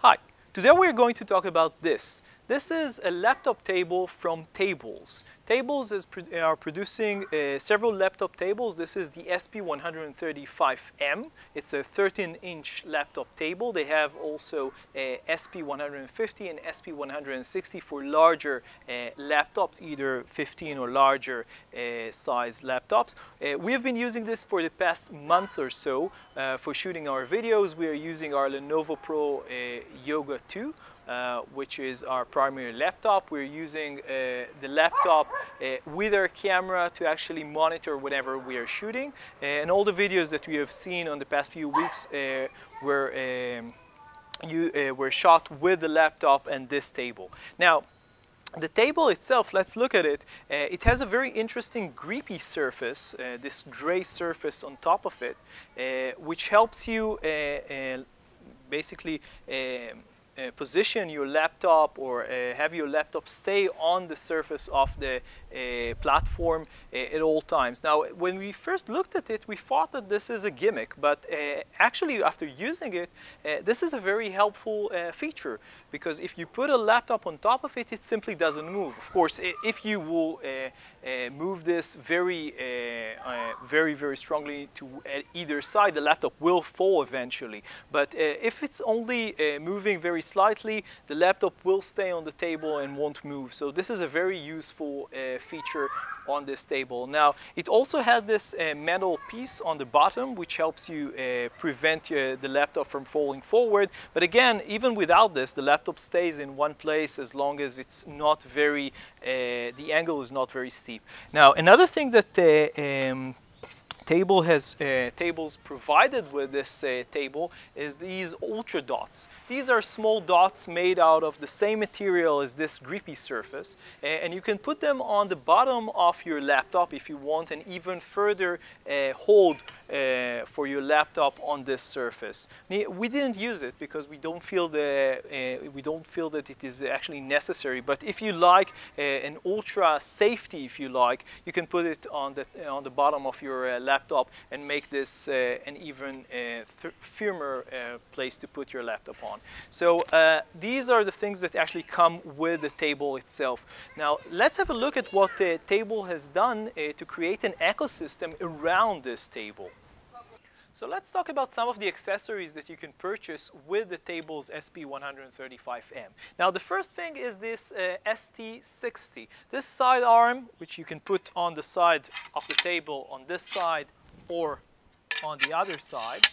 Hi, today we're going to talk about this. This is a laptop table from Tabelz. Tabelz are producing several laptop tables. This is the SP135M. It's a 13-inch laptop table. They have also SP150 and SP160 for larger laptops, either 15 or larger size laptops. We have been using this for the past month or so for shooting our videos. We are using our Lenovo Pro Yoga 2. Which is our primary laptop. We're using the laptop with our camera to actually monitor whatever we are shooting. And all the videos that we have seen on the past few weeks were shot with the laptop and this table. Now, the table itself, let's look at it. It has a very interesting grippy surface, this gray surface on top of it, which helps you basically position your laptop or have your laptop stay on the surface of the platform at all times. Now, when we first looked at it, we thought that this is a gimmick, but actually after using it, this is a very helpful feature, because if you put a laptop on top of it, it simply doesn't move. Of course, if you will move this very strongly to either side, the laptop will fall eventually. But if it's only moving very slightly, the laptop will stay on the table and won't move. So this is a very useful feature on this table. Now, it also has this metal piece on the bottom, which helps you prevent the laptop from falling forward. But again, even without this, the laptop stays in one place as long as it's not very, the angle is not very steep. Now, another thing that Tabelz provided with this table is these ultra dots. These are small dots made out of the same material as this grippy surface, and you can put them on the bottom of your laptop if you want an even further hold for your laptop on this surface. We didn't use it because we don't feel that it is actually necessary. But if you like an ultra safety, if you like, you can put it on the bottom of your laptop and make this an even firmer place to put your laptop on. So these are the things that actually come with the table itself. Now let's have a look at what the table has done to create an ecosystem around this table. So let's talk about some of the accessories that you can purchase with the Tabelz SP135M. Now, the first thing is this ST60. This side arm, which you can put on the side of the table on this side or on the other side,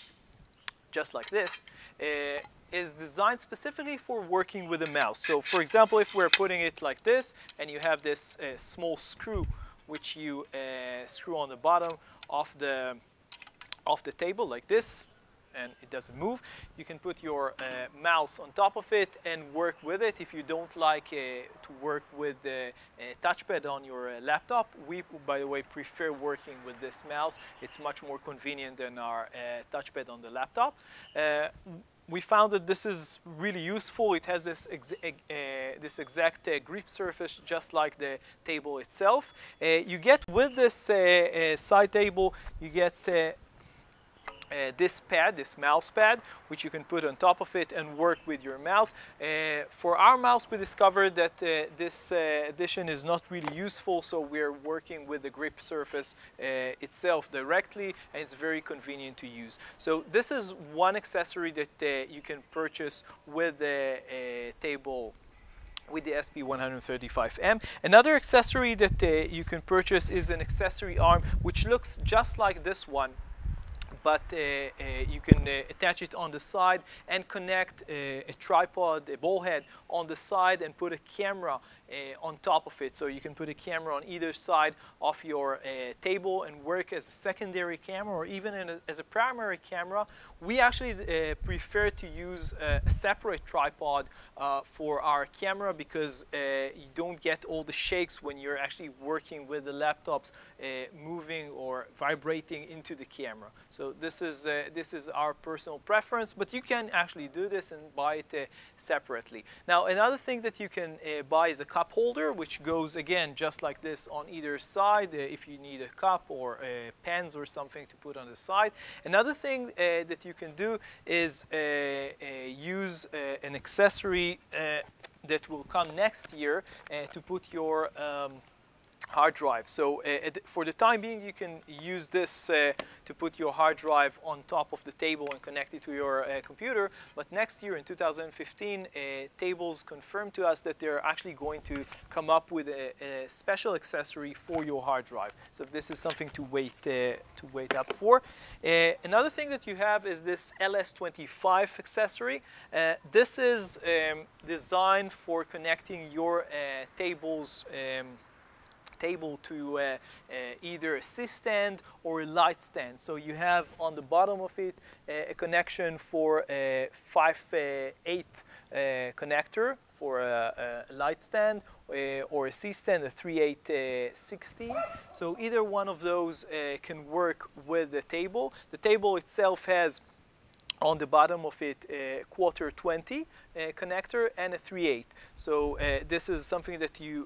just like this, is designed specifically for working with a mouse. So, for example, if we're putting it like this and you have this small screw, which you screw on the bottom of the table like this, and it doesn't move, you can put your mouse on top of it and work with it. If you don't like to work with the touchpad on your laptop, we, by the way, prefer working with this mouse. It's much more convenient than our touchpad on the laptop. We found that this is really useful. It has this exact grip surface, just like the table itself. You get with this side table, you get this pad, this mouse pad, which you can put on top of it and work with your mouse. For our mouse, we discovered that this addition is not really useful, so we're working with the grip surface itself directly, and it's very convenient to use. So this is one accessory that you can purchase with the table, with the SP135M. Another accessory that you can purchase is an accessory arm, which looks just like this one, but you can attach it on the side and connect a tripod, a ball head on the side, and put a camera on top of it. So you can put a camera on either side of your table and work as a secondary camera, or even as a primary camera. We actually prefer to use a separate tripod for our camera, because you don't get all the shakes when you're actually working with the laptops moving or vibrating into the camera. So this is our personal preference, but you can actually do this and buy it separately. Now, another thing that you can buy is a cup holder, which goes again just like this on either side if you need a cup or pens or something to put on the side. Another thing that you can do is use an accessory that will come next year to put your hard drive. So for the time being, you can use this to put your hard drive on top of the table and connect it to your computer. But next year in 2015, Tabelz confirmed to us that they're actually going to come up with a special accessory for your hard drive. So this is something to wait up for. Another thing that you have is this LS25 accessory. This is designed for connecting your Tabelz table to either a C-stand or a light stand. So you have on the bottom of it a connection for a 5/8 connector for a light stand or a C-stand, a 3/8/16. So either one of those can work with the table. The table itself has on the bottom of it a 1/4-20 connector and a 3/8. So this is something that you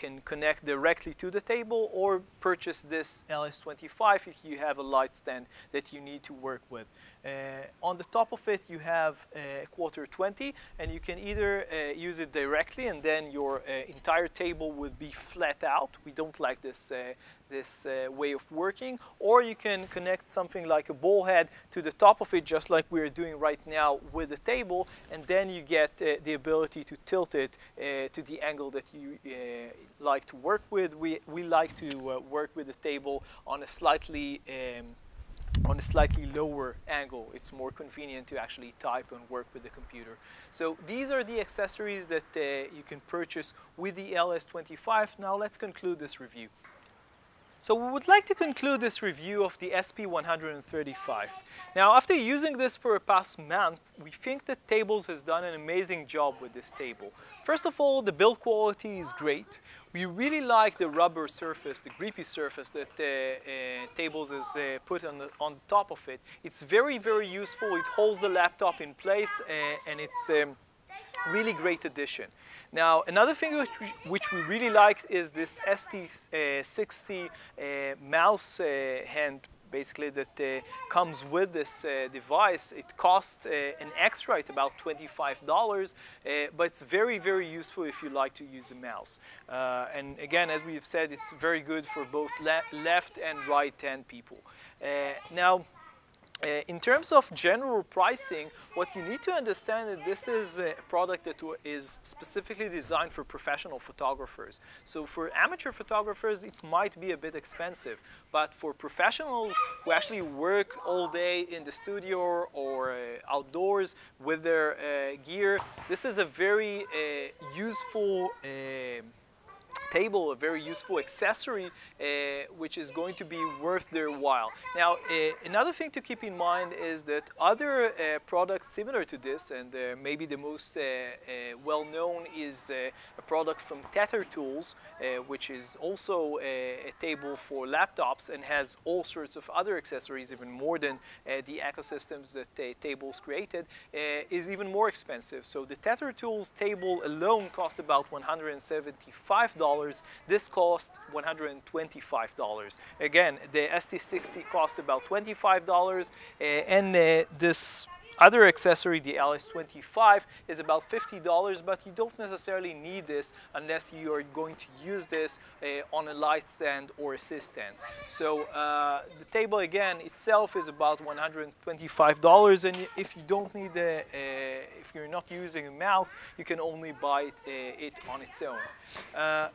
can connect directly to the table, or purchase this LS25 if you have a light stand that you need to work with. On the top of it you have a 1/4-20, and you can either use it directly and then your entire table would be flat out. We don't like this way of working. Or you can connect something like a ball head to the top of it, just like we're doing right now with the table, and then you get the ability to tilt it to the angle that you like to work with. We like to work with the table on a slightly lower angle. It's more convenient to actually type and work with the computer. So these are the accessories that you can purchase with the LS25. Now let's conclude this review. So we would like to conclude this review of the SP135. Now, after using this for a past month, we think that Tabelz has done an amazing job with this table. First of all, the build quality is great. We really like the rubber surface, the grippy surface that Tabelz has put on the top of it. It's very, very useful. It holds the laptop in place, and it's really great addition. Now, another thing which we really like is this ST60 mouse hand, basically, that comes with this device. It costs an extra, it's about $25, but it's very, very useful if you like to use a mouse. And again, as we have said, it's very good for both left and right-hand people. Now, in terms of general pricing, what you need to understand is this is a product that is specifically designed for professional photographers. So for amateur photographers, it might be a bit expensive, but for professionals who actually work all day in the studio or outdoors with their gear, this is a very useful table, a very useful accessory, which is going to be worth their while. Now, another thing to keep in mind is that other products similar to this, and maybe the most well-known is a product from Tether Tools, which is also a table for laptops and has all sorts of other accessories, even more than the ecosystems that Tabelz created, is even more expensive. So the Tether Tools table alone cost about $175. This cost $125. Again, the ST60 cost about $25, and this other accessory, the LS25, is about $50, but you don't necessarily need this unless you are going to use this on a light stand or a C-stand. So the table again itself is about $125, and if you don't need if you're not using a mouse, you can only buy it on its own.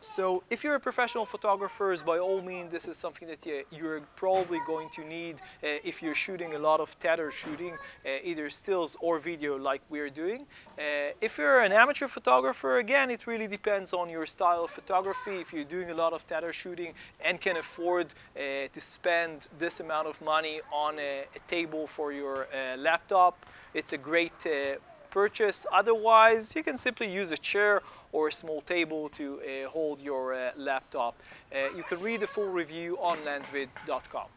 So if you're a professional photographer, by all means, this is something that you're probably going to need if you're shooting a lot of tether shooting, either stills or video like we're doing. If you're an amateur photographer, again, it really depends on your style of photography. If you're doing a lot of tether shooting and can afford to spend this amount of money on a table for your laptop, it's a great purchase. Otherwise, you can simply use a chair or a small table to hold your laptop. You can read the full review on lensvid.com.